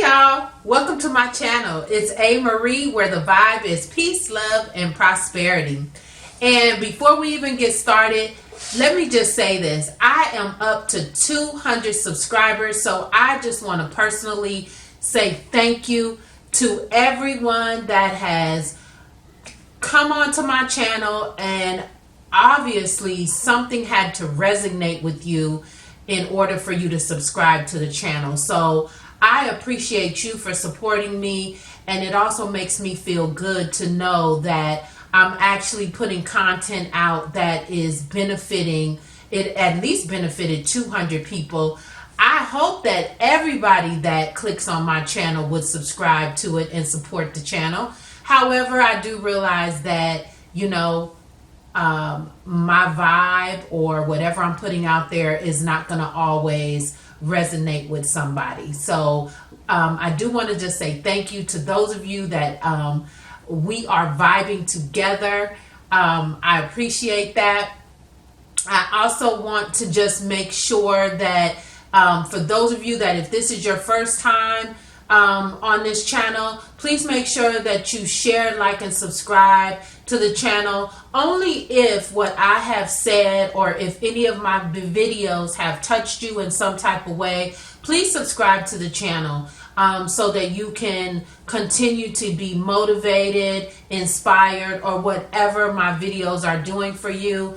y'all, welcome to my channel. It's A. Marie, where the vibe is peace, love, and prosperity. And before we even get started, let me just say this. I am up to 200 subscribers, so I just want to personally say thank you to everyone that has come onto my channel, and obviously something had to resonate with you in order for you to subscribe to the channel. So I appreciate you for supporting me, and it also makes me feel good to know that I'm actually putting content out that is benefiting, it at least benefited 200 people. I hope that everybody that clicks on my channel would subscribe to it and support the channel. However, I do realize that, my vibe or whatever I'm putting out there is not going to always resonate with somebody. So I do want to just say thank you to those of you that we are vibing together. I appreciate that. I also want to just make sure that for those of you that if this is your first time on this channel, please make sure that you share, like, and subscribe to the channel. Only if what I have said or if any of my videos have touched you in some type of way, please subscribe to the channel so that you can continue to be motivated, inspired, or whatever my videos are doing for you.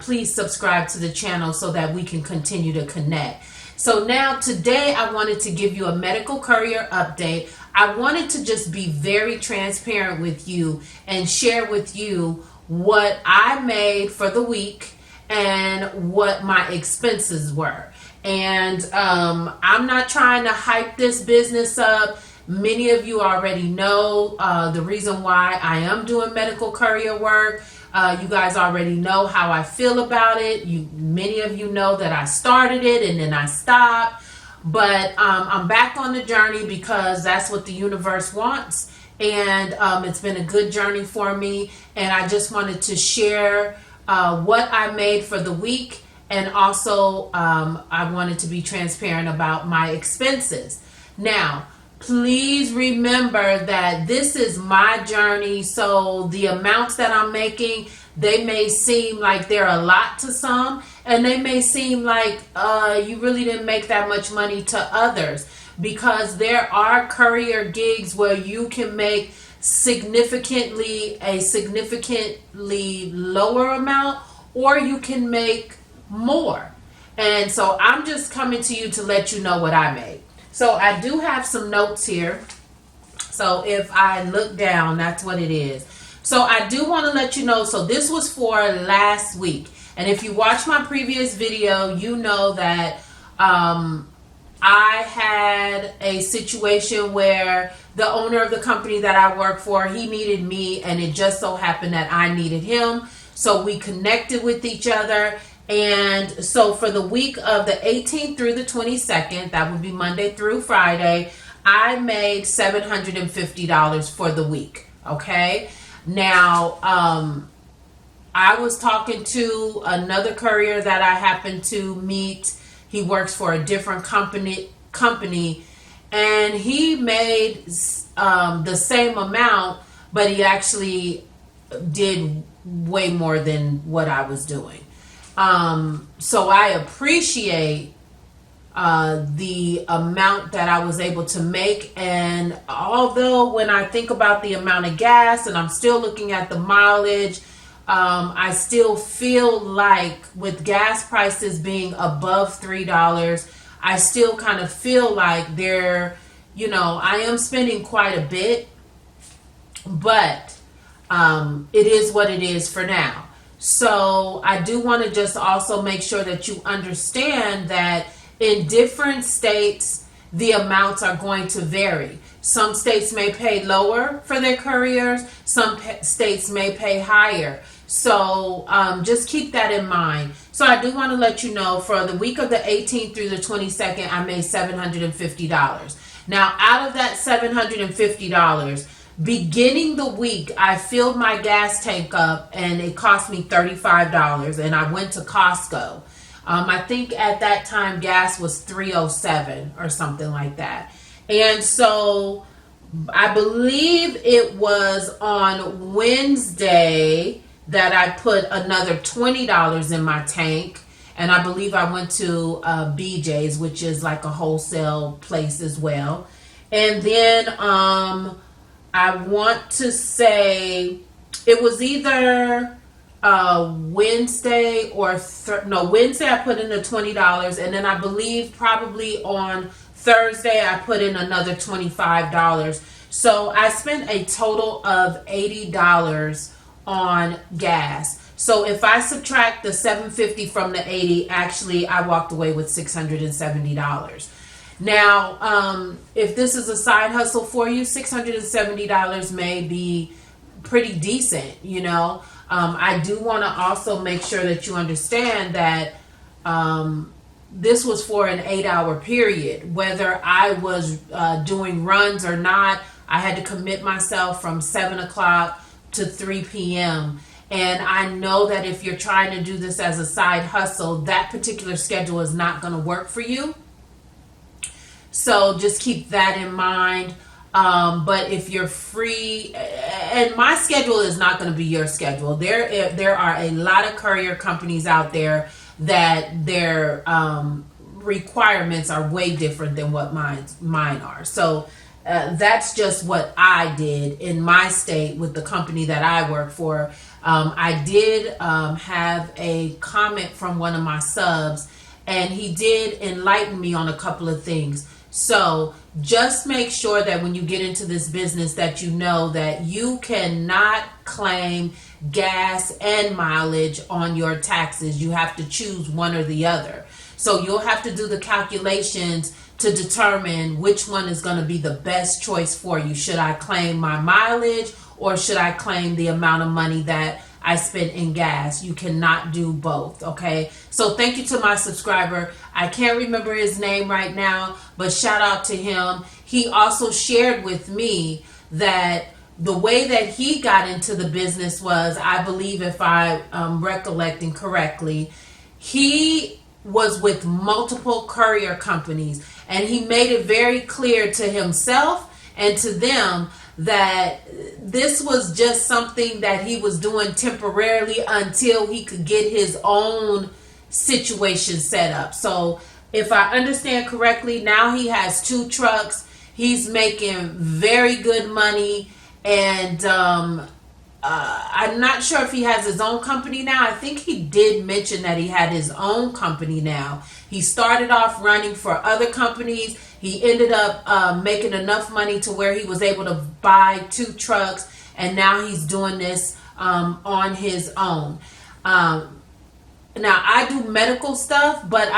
Please subscribe to the channel so that we can continue to connect. So now today I wanted to give you a medical courier update. I wanted to just be very transparent with you and share with you what I made for the week and what my expenses were. And I'm not trying to hype this business up. Many of you already know the reason why I am doing medical courier work. You guys already know how I feel about it. Many of you know that I started it and then I stopped. But I'm back on the journey because that's what the universe wants. And it's been a good journey for me. And I just wanted to share what I made for the week. And also I wanted to be transparent about my expenses. Now, please remember that this is my journey, so the amounts that I'm making, they may seem like they're a lot to some, and they may seem like you really didn't make that much money to others, because there are courier gigs where you can make significantly lower amount, or you can make more. And so I'm just coming to you to let you know what I made. So I do have some notes here. So if I look down, that's what it is. So I do want to let you know, so this was for last week. And if you watch my previous video, you know that I had a situation where the owner of the company that I work for, he needed me, and it just so happened that I needed him. So we connected with each other. And so for the week of the 18th through the 22nd, that would be Monday through Friday, I made $750 for the week. Okay. Now, I was talking to another courier that I happened to meet. He works for a different company, and he made the same amount, but he actually did way more than what I was doing. So I appreciate the amount that I was able to make. And although when I think about the amount of gas and I'm still looking at the mileage, I still feel like with gas prices being above $3, I still kind of feel like I am spending quite a bit, but it is what it is for now. So I do want to just also make sure that you understand that in different states, the amounts are going to vary. Some states may pay lower for their couriers. Some states may pay higher. So just keep that in mind. So I do want to let you know for the week of the 18th through the 22nd, I made $750. Now, out of that $750, beginning the week, I filled my gas tank up and it cost me $35, and I went to Costco. I think at that time gas was $3.07 or something like that. And so I believe it was on Wednesday that I put another $20 in my tank. And I believe I went to BJ's, which is like a wholesale place as well. And then I want to say it was either Wednesday or no, Wednesday I put in the $20, and then I believe probably on Thursday I put in another $25. So I spent a total of $80 on gas. So if I subtract the $750 from the 80, actually I walked away with $670. Now, if this is a side hustle for you, $670 may be pretty decent, you know. I do want to also make sure that you understand that this was for an 8-hour period. Whether I was doing runs or not, I had to commit myself from 7 o'clock to 3 p.m. And I know that if you're trying to do this as a side hustle, that particular schedule is not going to work for you. So just keep that in mind. But if you're free, and my schedule is not going to be your schedule. There are a lot of courier companies out there that their requirements are way different than what mine are. So that's just what I did in my state with the company that I work for. I did have a comment from one of my subs, and he did enlighten me on a couple of things. So just make sure that when you get into this business that you know that you cannot claim gas and mileage on your taxes. You have to choose one or the other. So you'll have to do the calculations to determine which one is going to be the best choice for you. Should I claim my mileage, or should I claim the amount of money that I spent in gas? You cannot do both, okay? So thank you to my subscriber. I can't remember his name right now, but shout out to him. He also shared with me that the way that he got into the business was, I believe if I'm recollecting correctly, he was with multiple courier companies, and he made it very clear to himself and to them that this was just something that he was doing temporarily until he could get his own situation set up. So if I understand correctly, now he has 2 trucks. He's making very good money, and I'm not sure if he has his own company now. I think he did mention that he had his own company now. He started off running for other companies. He ended up making enough money to where he was able to buy 2 trucks, and now he's doing this on his own. Now, I do medical stuff, but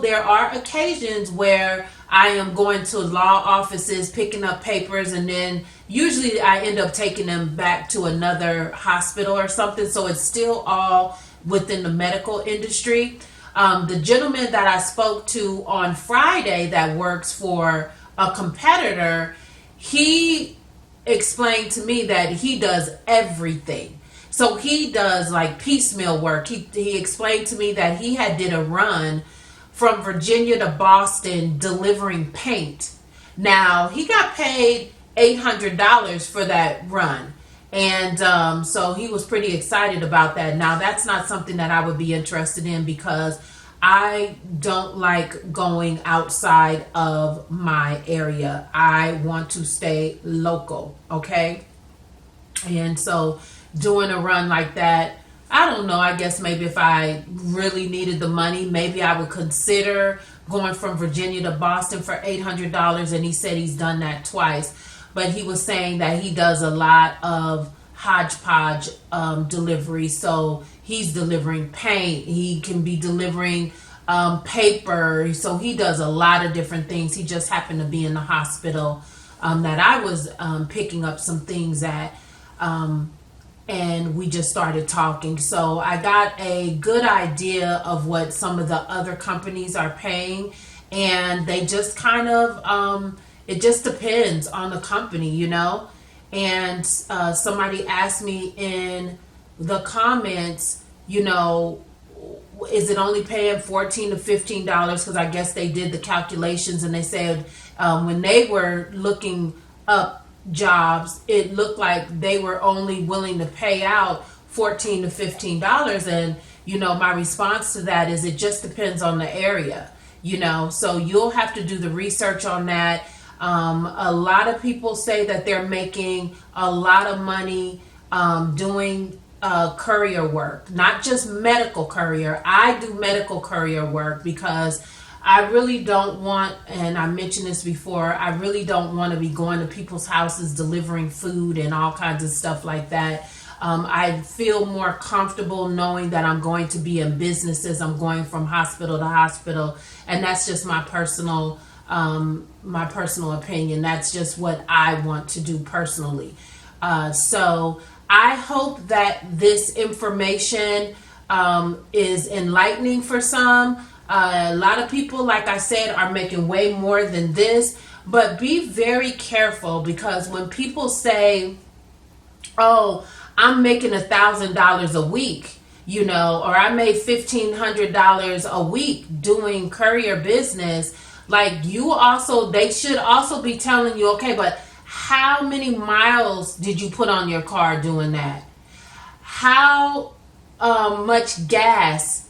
there are occasions where I am going to law offices, picking up papers, and then usually I end up taking them back to another hospital or something. So it's still all within the medical industry. The gentleman that I spoke to on Friday that works for a competitor, he explained to me that he does everything. So he does like piecemeal work. He explained to me that he had did a run from Virginia to Boston delivering paint. Now, he got paid $800 for that run. And so he was pretty excited about that. Now, that's not something that I would be interested in because I don't like going outside of my area. I want to stay local, okay? And so doing a run like that, I don't know, I guess maybe if I really needed the money, maybe I would consider going from Virginia to Boston for $800. And he said he's done that twice. But he was saying that he does a lot of hodgepodge delivery. So he's delivering paint. He can be delivering paper. So he does a lot of different things. He just happened to be in the hospital that I was picking up some things at. And we just started talking. So I got a good idea of what some of the other companies are paying. And they just kind of, it just depends on the company, you know. And somebody asked me in the comments, you know, is it only paying $14 to $15? Because I guess they did the calculations and they said when they were looking up jobs, it looked like they were only willing to pay out $14 to $15. And, my response to that is it just depends on the area, so you'll have to do the research on that. A lot of people say that they're making a lot of money doing courier work, not just medical courier. I do medical courier work because I really don't want, and I mentioned this before, I really don't want to be going to people's houses delivering food and all kinds of stuff like that. I feel more comfortable knowing that I'm going to be in businesses. I'm going from hospital to hospital, and that's just my personal opinion. That's just what I want to do personally. So I hope that this information is enlightening for some. A lot of people, like I said, are making way more than this, but be very careful, because when people say, oh, I'm making $1,000 a week, or I made $1,500 a week doing courier business, like they should also be telling you, okay, but how many miles did you put on your car doing that? How much gas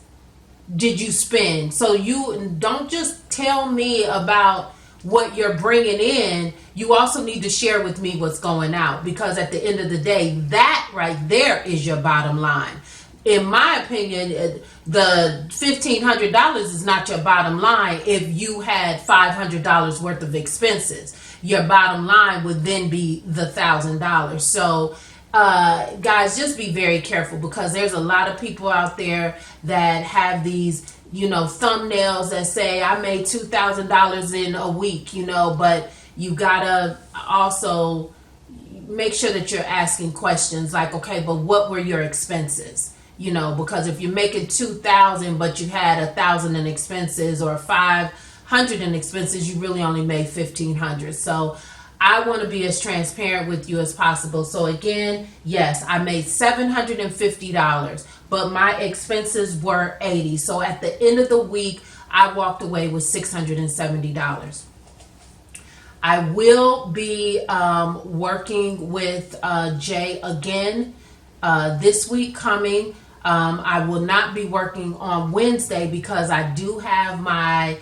did you spend? So you don't just tell me about what you're bringing in. You also need to share with me what's going out, because at the end of the day, that right there is your bottom line. In my opinion, the $1,500 is not your bottom line. If you had $500 worth of expenses, your bottom line would then be the $1,000. So guys, just be very careful, because there's a lot of people out there that have these, thumbnails that say I made $2,000 in a week, but you gotta also make sure that you're asking questions like, okay, but what were your expenses? Because if you're making $2,000 but you had $1,000 in expenses, or $500 in expenses, you really only made $1,500. So I want to be as transparent with you as possible. So again, yes, I made $750, but my expenses were $80. So at the end of the week, I walked away with $670. I will be working with Jay again this week coming. I will not be working on Wednesday because I do have my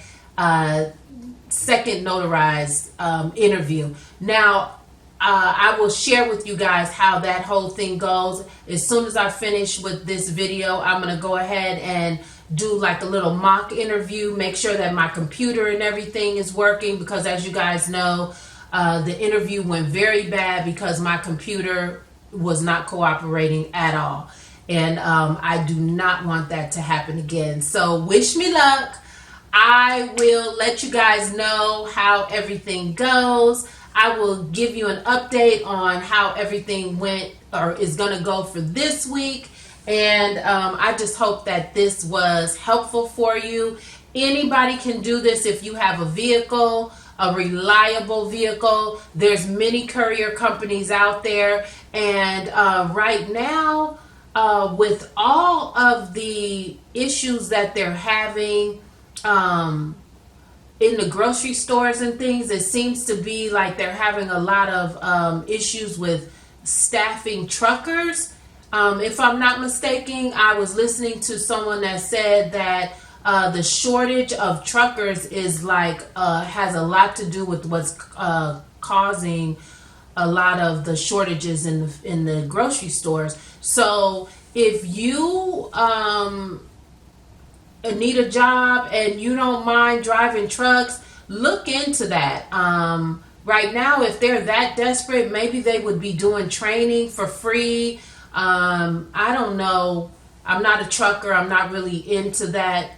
second notarized interview. Now, I will share with you guys how that whole thing goes. As soon as I finish with this video, I'm going to go ahead and do like a little mock interview, make sure that my computer and everything is working, because as you guys know, the interview went very bad because my computer was not cooperating at all. And I do not want that to happen again. So wish me luck. I will let you guys know how everything goes. I will give you an update on how everything went or is going to go for this week. And I just hope that this was helpful for you. Anybody can do this if you have a vehicle, a reliable vehicle. There's many courier companies out there. And right now, with all of the issues that they're having in the grocery stores and things, it seems to be like they're having a lot of issues with staffing truckers. If I'm not mistaken, I was listening to someone that said that the shortage of truckers is like has a lot to do with what's causing a lot of the shortages in the grocery stores. So if you need a job and you don't mind driving trucks, look into that. Right now, if they're that desperate, maybe they would be doing training for free. I don't know. I'm not a trucker. I'm not really into that,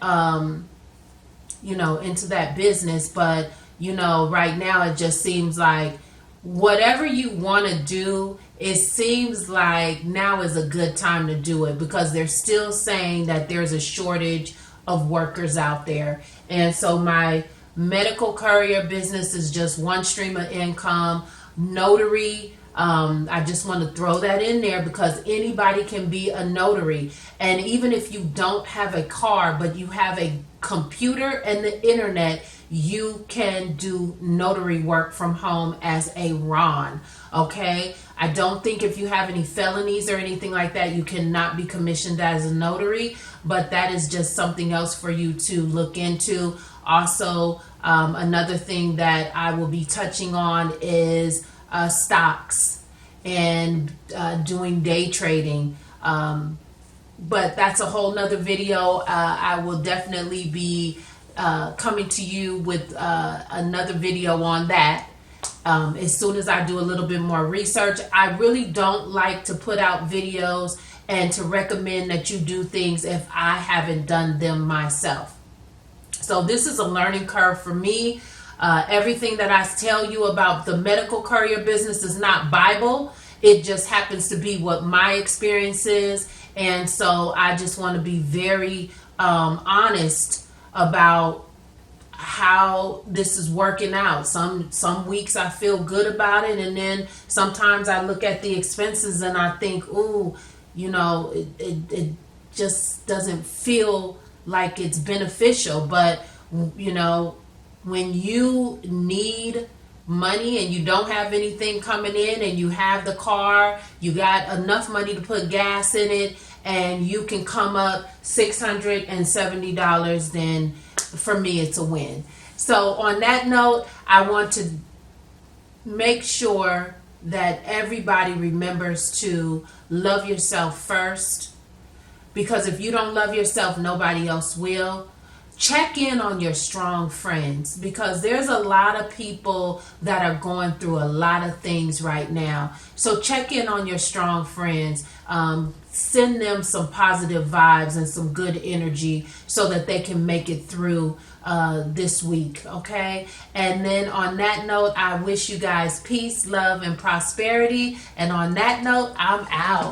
into that business. But, right now it just seems like whatever you want to do, it seems like now is a good time to do it, because they're still saying that there's a shortage of workers out there. And so my medical courier business is just one stream of income. Notary, I just want to throw that in there because anybody can be a notary. And even if you don't have a car, but you have a computer and the internet, you can do notary work from home as a Ron. Okay, I don't think if you have any felonies or anything like that, you cannot be commissioned as a notary, but that is just something else for you to look into. Also, another thing that I will be touching on is stocks and doing day trading. But that's a whole nother video. I will definitely be coming to you with another video on that as soon as I do a little bit more research. I really don't like to put out videos and to recommend that you do things if I haven't done them myself. So this is a learning curve for me. Everything that I tell you about the medical courier business is not Bible. It just happens to be what my experience is. And so I just want to be very honest about how this is working out. Some weeks I feel good about it, and then sometimes I look at the expenses and I think, ooh, it just doesn't feel like it's beneficial. But when you need money and you don't have anything coming in, and you have the car, you got enough money to put gas in it, and you can come up $670, then for me it's a win. So on that note, I want to make sure that everybody remembers to love yourself first, because if you don't love yourself, nobody else will. Check in on your strong friends, because there's a lot of people that are going through a lot of things right now. So check in on your strong friends. Send them some positive vibes and some good energy so that they can make it through this week, okay? And then on that note, I wish you guys peace, love, and prosperity. And on that note, I'm out.